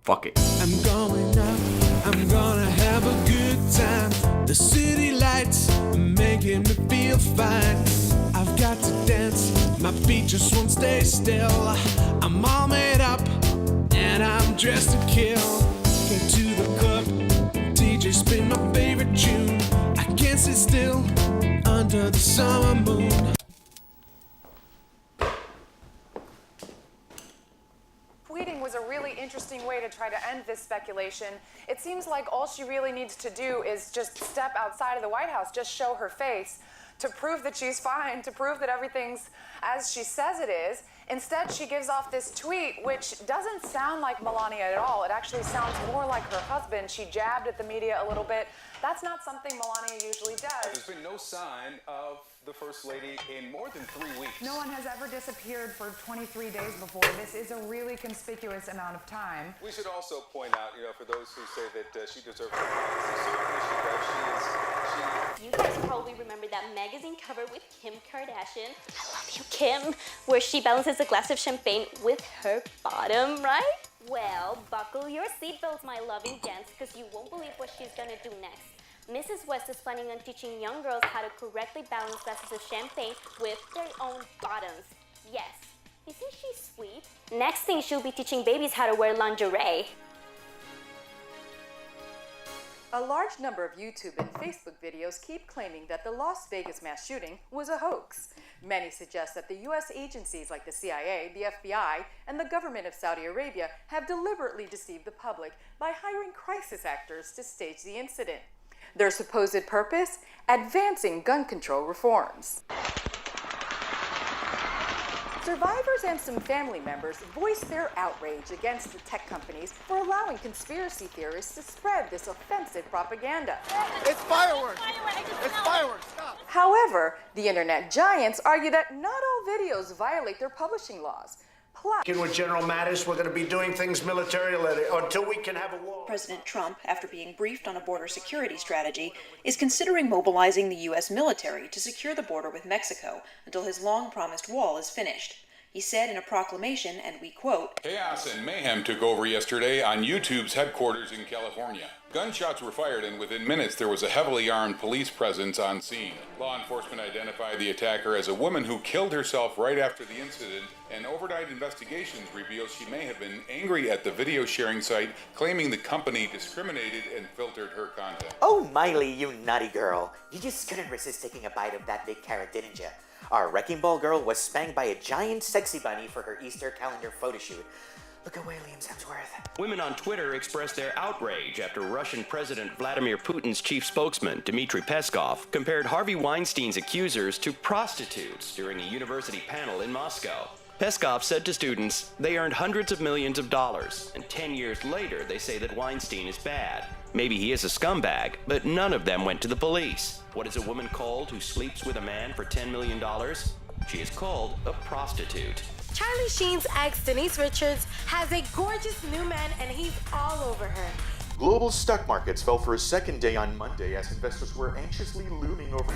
Fuck it. I'm going up, I'm gonna have a good time. The city lights are making me feel fine. I've got to dance, my feet just won't stay still. I'm all made up, and I'm dressed to kill. Get to the club, DJ spin my favorite tune. I can't sit still under the summer moon. Tweeting was a really interesting way to try to end this speculation. It seems like all she really needs to do is just step outside of the White House, just show her face to prove that she's fine, to prove that everything's as she says it is. Instead, she gives off this tweet, which doesn't sound like Melania at all. It actually sounds more like her husband. She jabbed at the media a little bit. That's not something Melania usually does. There's been no sign of the First Lady in more than 3 weeks. No one has ever disappeared for 23 days before. This is a really conspicuous amount of time. We should also point out, for those who say that she deserves a privacy, certainly she does. You guys probably remember that magazine cover with Kim Kardashian, I love you, Kim, where she balances a glass of champagne with her bottom, right? Well, buckle your seatbelts, my loving gents, because you won't believe what she's gonna do next. Mrs. West is planning on teaching young girls how to correctly balance glasses of champagne with their own bottoms. Yes, isn't she sweet? Next thing, she'll be teaching babies how to wear lingerie. A large number of YouTube and Facebook videos keep claiming that the Las Vegas mass shooting was a hoax. Many suggest that the U.S. agencies like the CIA, the FBI, and the government of Saudi Arabia have deliberately deceived the public by hiring crisis actors to stage the incident. Their supposed purpose? Advancing gun control reforms. Survivors and some family members voiced their outrage against the tech companies for allowing conspiracy theorists to spread this offensive propaganda. It's fireworks! It's fireworks! Stop! However, the internet giants argue that not all videos violate their publishing laws. Plus, With General Mattis, we're going to be doing things militarily until we can have a war. President Trump, after being briefed on a border security strategy, is considering mobilizing the U.S. military to secure the border with Mexico until his long-promised wall is finished. He said in a proclamation, and we quote, Chaos and mayhem took over yesterday on YouTube's headquarters in California. Gunshots were fired, and within minutes there was a heavily armed police presence on scene. Law enforcement identified the attacker as a woman who killed herself right after the incident, and overnight investigations reveal she may have been angry at the video sharing site, claiming the company discriminated and filtered her content. Oh, Miley, you naughty girl. You just couldn't resist taking a bite of that big carrot, didn't you? Our Wrecking Ball girl was spanked by a giant sexy bunny for her Easter calendar photo shoot. Look away, Liam Hemsworth. Women on Twitter expressed their outrage after Russian President Vladimir Putin's chief spokesman, Dmitry Peskov, compared Harvey Weinstein's accusers to prostitutes during a university panel in Moscow. Peskov said to students, they earned hundreds of millions of dollars, and 10 years later they say that Weinstein is bad. Maybe he is a scumbag, but none of them went to the police. What is a woman called who sleeps with a man for $10 million? She is called a prostitute. Charlie Sheen's ex, Denise Richards, has a gorgeous new man and he's all over her. Global stock markets fell for a second day on Monday as investors were anxiously looming over.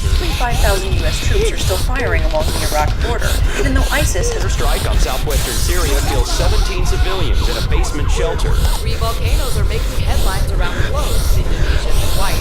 Roughly 5,000 U.S. troops are still firing along the Iraq border, even though ISIS has... Strike on southwestern Syria kills 17 civilians in a basement shelter. 3 volcanoes are making headlines around the globe. Indonesia and Hawaii.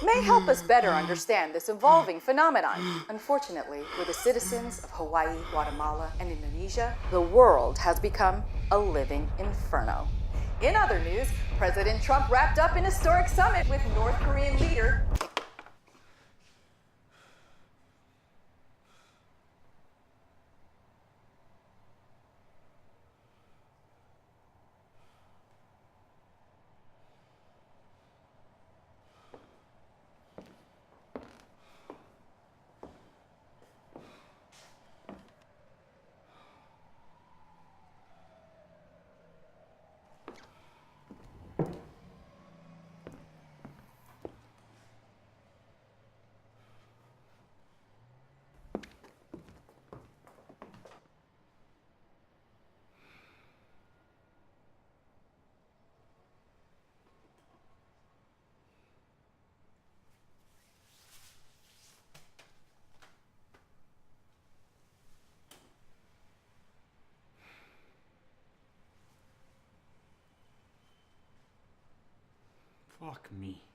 may help us better understand this evolving phenomenon. Unfortunately, for the citizens of Hawaii, Guatemala, and Indonesia, the world has become a living inferno. In other news, President Trump wrapped up an historic summit with North Korean leader Fuck me.